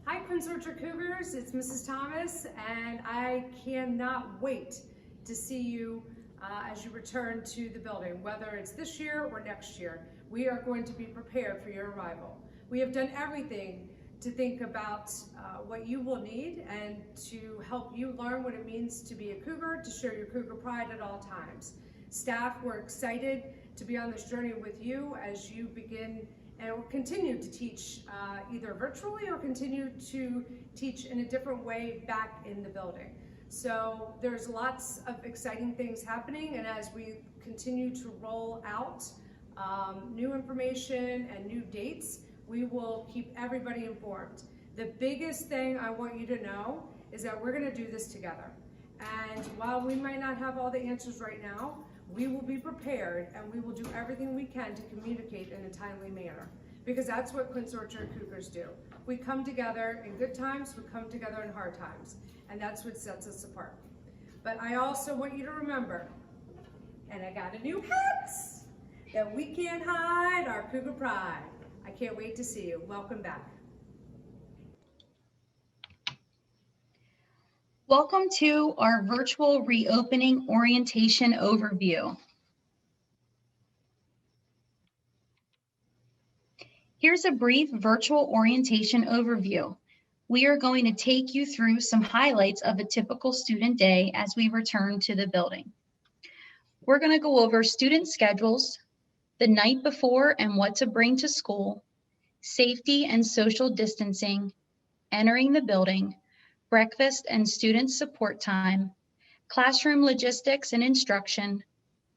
Hi, Prince Orchard Cougars. It's Mrs. Thomas, and I cannot wait to see you as you return to the building, whether it's this year or next year. We are going to be prepared for your arrival. We have done everything to think about what you will need and to help you learn what it means to be a Cougar, to share your Cougar pride at all times. Staff, we're excited to be on this journey with you as you begin and will continue to teach either virtually or continue to teach in a different way back in the building. So there's lots of exciting things happening, and as we continue to roll out new information and new dates, we will keep everybody informed. The biggest thing I want you to know is that we're gonna do this together. And while we might not have all the answers right now, we will be prepared and we will do everything we can to communicate in a timely manner, because that's what Quince Orchard Cougars do. We come together in good times, we come together in hard times, and that's what sets us apart. But I also want you to remember, and I got a new hat, that we can't hide our Cougar pride. I can't wait to see you. Welcome back. Welcome to our virtual reopening orientation overview. Here's a brief virtual orientation overview. We are going to take you through some highlights of a typical student day as we return to the building. We're going to go over student schedules, the night before and what to bring to school, safety and social distancing, entering the building, breakfast and student support time, classroom logistics and instruction,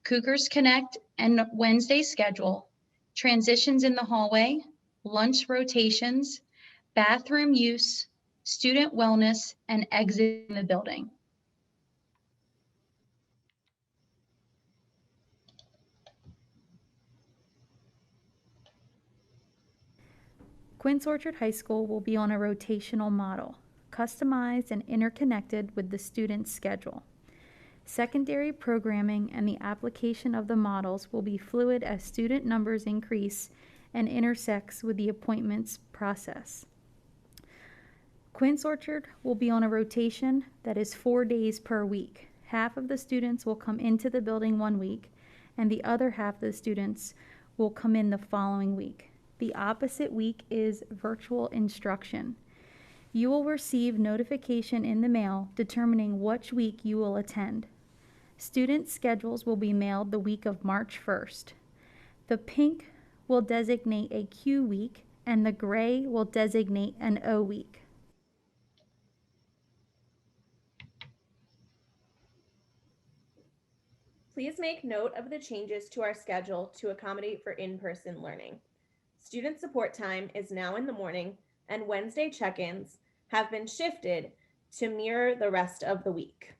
Cougars Connect and Wednesday schedule, transitions in the hallway, lunch rotations, bathroom use, student wellness, and exiting the building. Quince Orchard High School will be on a rotational model, customized and interconnected with the student's schedule. Secondary programming and the application of the models will be fluid as student numbers increase and intersects with the appointments process. Quince Orchard will be on a rotation that is 4 days per week. Half of the students will come into the building 1 week, and the other half of the students will come in the following week. The opposite week is virtual instruction. You will receive notification in the mail determining which week you will attend. Student schedules will be mailed the week of March 1st. The pink will designate a Q week, and the gray will designate an O week. Please make note of the changes to our schedule to accommodate for in-person learning. Student support time is now in the morning, and Wednesday check-ins have been shifted to mirror the rest of the week.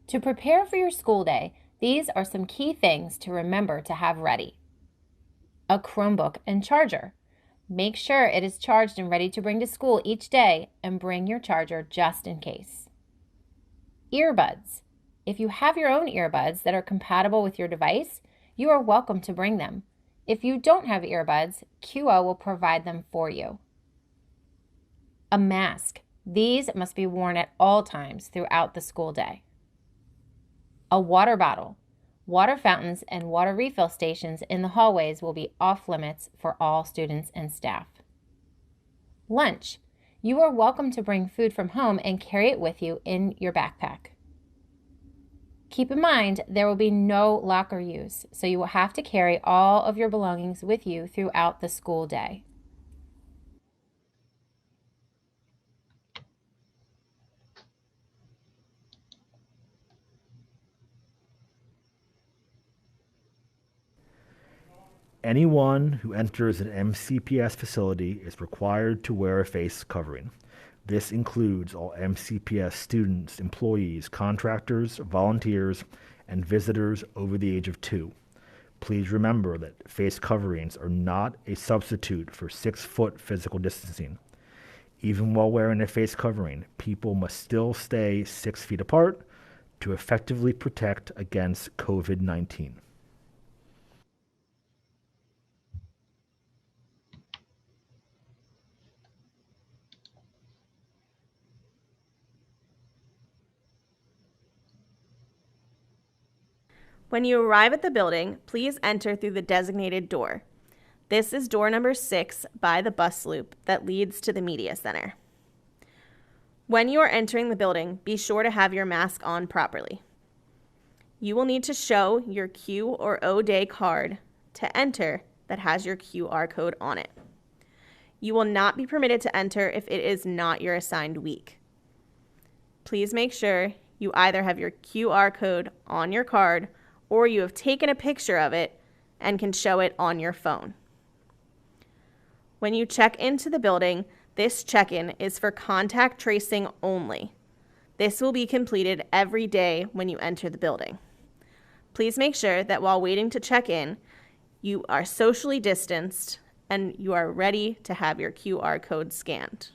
To prepare for your school day, these are some key things to remember to have ready. A Chromebook and charger. Make sure it is charged and ready to bring to school each day, and bring your charger just in case. Earbuds. If you have your own earbuds that are compatible with your device, you are welcome to bring them. If you don't have earbuds, QO will provide them for you. A mask. These must be worn at all times throughout the school day. A water bottle. Water fountains and water refill stations in the hallways will be off limits for all students and staff. Lunch. You are welcome to bring food from home and carry it with you in your backpack. Keep in mind, there will be no locker use, so you will have to carry all of your belongings with you throughout the school day. Anyone who enters an MCPS facility is required to wear a face covering. This includes all MCPS students, employees, contractors, volunteers, and visitors over the age of 2. Please remember that face coverings are not a substitute for 6-foot physical distancing. Even while wearing a face covering, people must still stay 6 feet apart to effectively protect against COVID-19. When you arrive at the building, please enter through the designated door. This is door number 6 by the bus loop that leads to the media center. When you are entering the building, be sure to have your mask on properly. You will need to show your Q or O Day card to enter that has your QR code on it. You will not be permitted to enter if it is not your assigned week. Please make sure you either have your QR code on your card or you have taken a picture of it and can show it on your phone. When you check into the building, this check-in is for contact tracing only. This will be completed every day when you enter the building. Please make sure that while waiting to check in, you are socially distanced and you are ready to have your QR code scanned.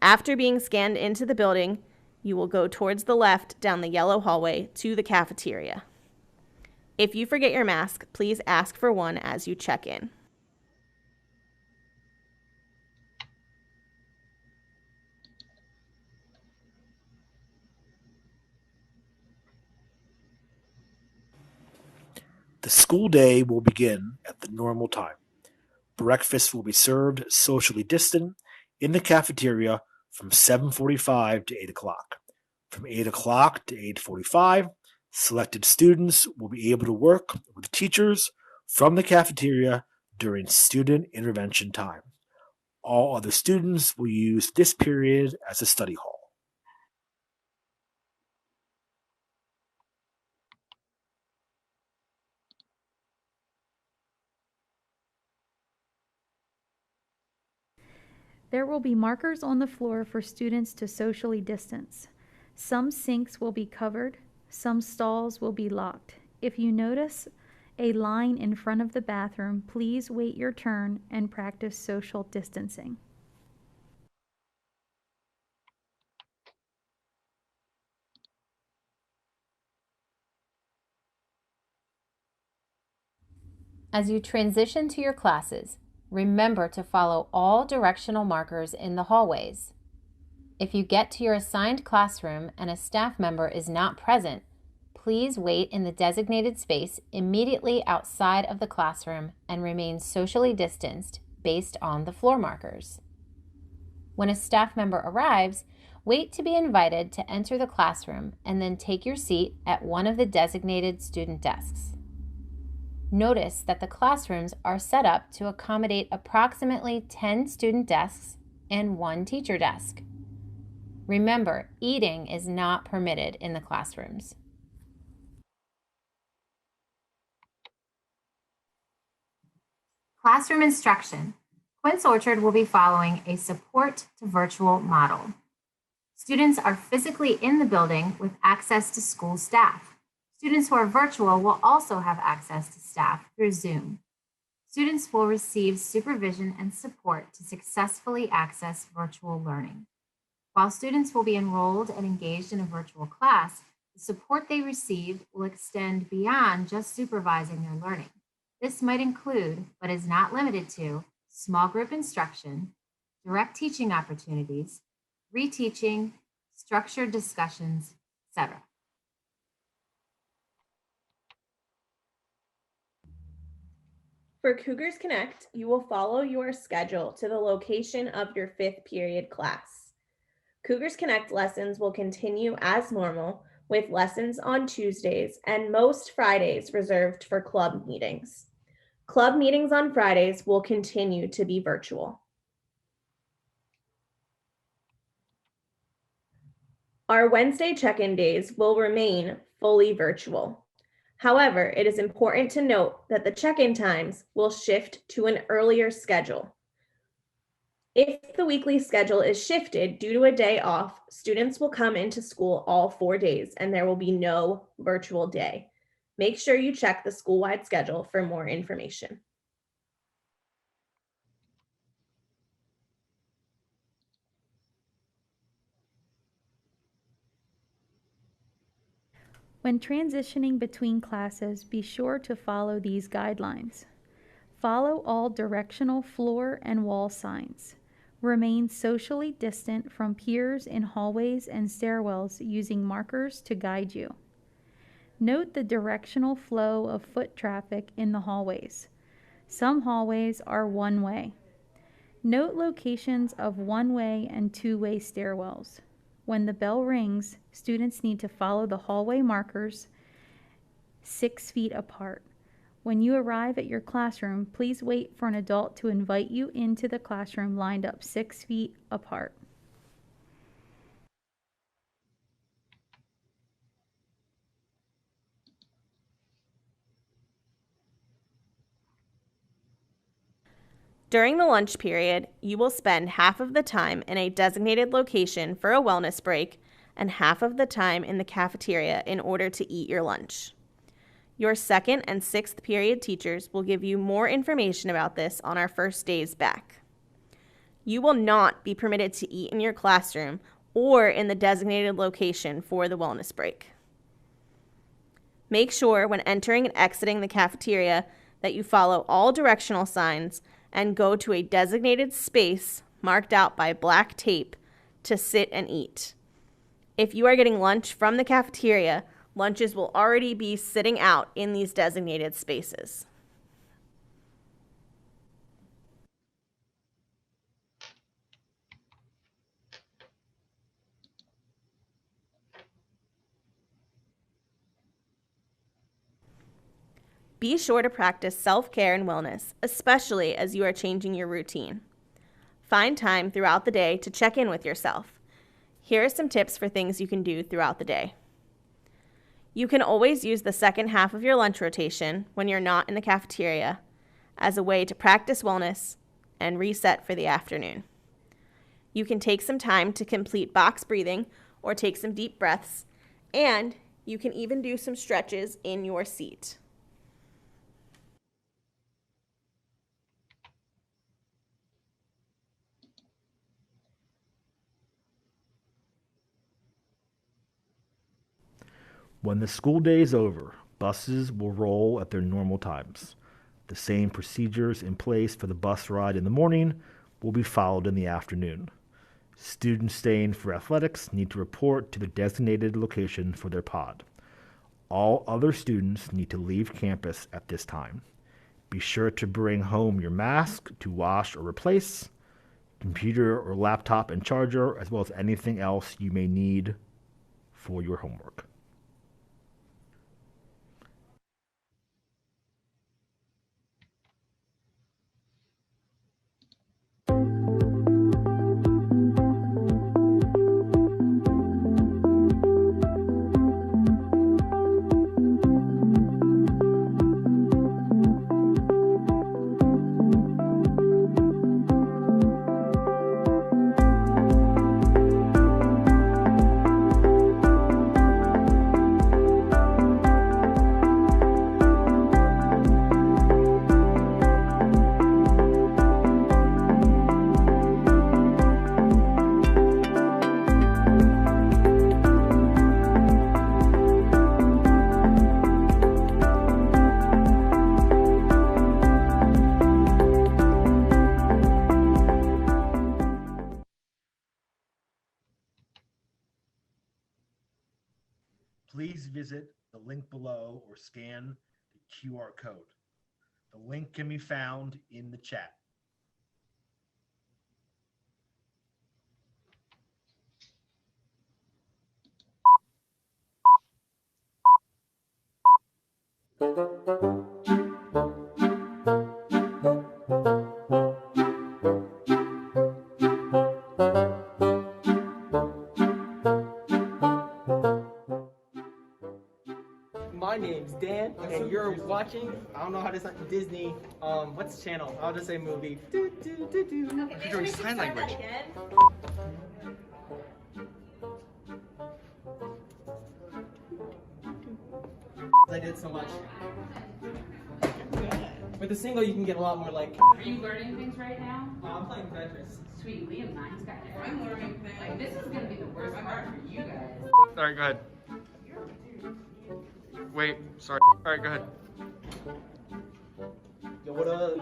After being scanned into the building, you will go towards the left down the yellow hallway to the cafeteria. If you forget your mask, please ask for one as you check in. The school day will begin at the normal time. Breakfast will be served socially distant in the cafeteria from 7:45 to 8 o'clock. From 8 o'clock to 8:45, selected students will be able to work with teachers from the cafeteria during student intervention time. All other students will use this period as a study hall. There will be markers on the floor for students to socially distance. Some sinks will be covered, some stalls will be locked. If you notice a line in front of the bathroom, please wait your turn and practice social distancing. As you transition to your classes, remember to follow all directional markers in the hallways. If you get to your assigned classroom and a staff member is not present, please wait in the designated space immediately outside of the classroom and remain socially distanced based on the floor markers. When a staff member arrives, wait to be invited to enter the classroom and then take your seat at one of the designated student desks. Notice that the classrooms are set up to accommodate approximately 10 student desks and 1 teacher desk. Remember, eating is not permitted in the classrooms. Classroom instruction. Quince Orchard will be following a support to virtual model. Students are physically in the building with access to school staff. Students who are virtual will also have access to staff through Zoom. Students will receive supervision and support to successfully access virtual learning. While students will be enrolled and engaged in a virtual class, the support they receive will extend beyond just supervising their learning. This might include, but is not limited to, small group instruction, direct teaching opportunities, reteaching, structured discussions, etc. For Cougars Connect, you will follow your schedule to the location of your 5th period class. Cougars Connect lessons will continue as normal with lessons on Tuesdays and most Fridays reserved for club meetings. Club meetings on Fridays will continue to be virtual. Our Wednesday check-in days will remain fully virtual. However, it is important to note that the check-in times will shift to an earlier schedule. If the weekly schedule is shifted due to a day off, students will come into school all 4 days and there will be no virtual day. Make sure you check the school-wide schedule for more information. When transitioning between classes, be sure to follow these guidelines. Follow all directional floor and wall signs. Remain socially distant from peers in hallways and stairwells using markers to guide you. Note the directional flow of foot traffic in the hallways. Some hallways are one-way. Note locations of one-way and two-way stairwells. When the bell rings, students need to follow the hallway markers 6 feet apart. When you arrive at your classroom, please wait for an adult to invite you into the classroom lined up 6 feet apart. During the lunch period, you will spend half of the time in a designated location for a wellness break and half of the time in the cafeteria in order to eat your lunch. Your second and sixth period teachers will give you more information about this on our first days back. You will not be permitted to eat in your classroom or in the designated location for the wellness break. Make sure when entering and exiting the cafeteria that you follow all directional signs and go to a designated space marked out by black tape to sit and eat. If you are getting lunch from the cafeteria, lunches will already be sitting out in these designated spaces. Be sure to practice self-care and wellness, especially as you are changing your routine. Find time throughout the day to check in with yourself. Here are some tips for things you can do throughout the day. You can always use the second half of your lunch rotation when you're not in the cafeteria as a way to practice wellness and reset for the afternoon. You can take some time to complete box breathing or take some deep breaths, and you can even do some stretches in your seat. When the school day is over, buses will roll at their normal times. The same procedures in place for the bus ride in the morning will be followed in the afternoon. Students staying for athletics need to report to the designated location for their pod. All other students need to leave campus at this time. Be sure to bring home your mask to wash or replace, computer or laptop and charger, as well as anything else you may need for your homework. Please visit the link below or scan the QR code. The link can be found in the chat. My name's Dan, and you're watching, I don't know how to say Disney, what's the channel? I'll just say movie. You're doing sign language. I did so much. With a single, you can get a lot more like. Are you learning things right now? I'm playing Tetris. Sweet, Liam, nice guy. I'm learning things. Like, this is gonna be the worst part for you guys. Alright, go ahead. Wait, sorry. All right, go ahead. Yo, what up?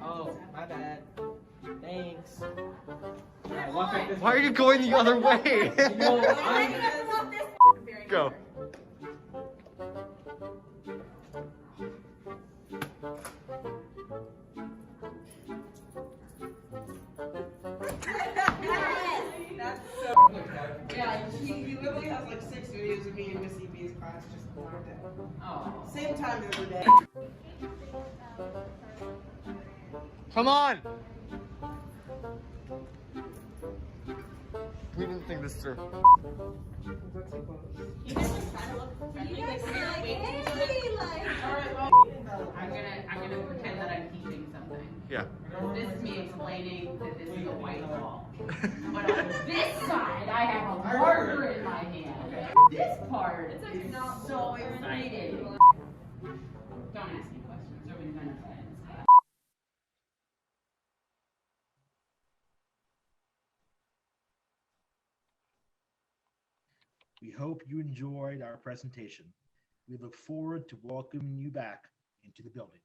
Oh, my bad. Thanks. Why are you going the other way? Go. Yeah, he literally has like 6 videos of me in Miss EB's class just one day. Oh. Same time every day. Come on. We didn't think this through. I'm gonna pretend that I'm teaching something. Yeah. This is me explaining that this is a white wall. But on this side, I have a marker in my hand. This part is so exciting. Don't ask me questions. Nobody's gonna say in this class. We hope you enjoyed our presentation. We look forward to welcoming you back into the building.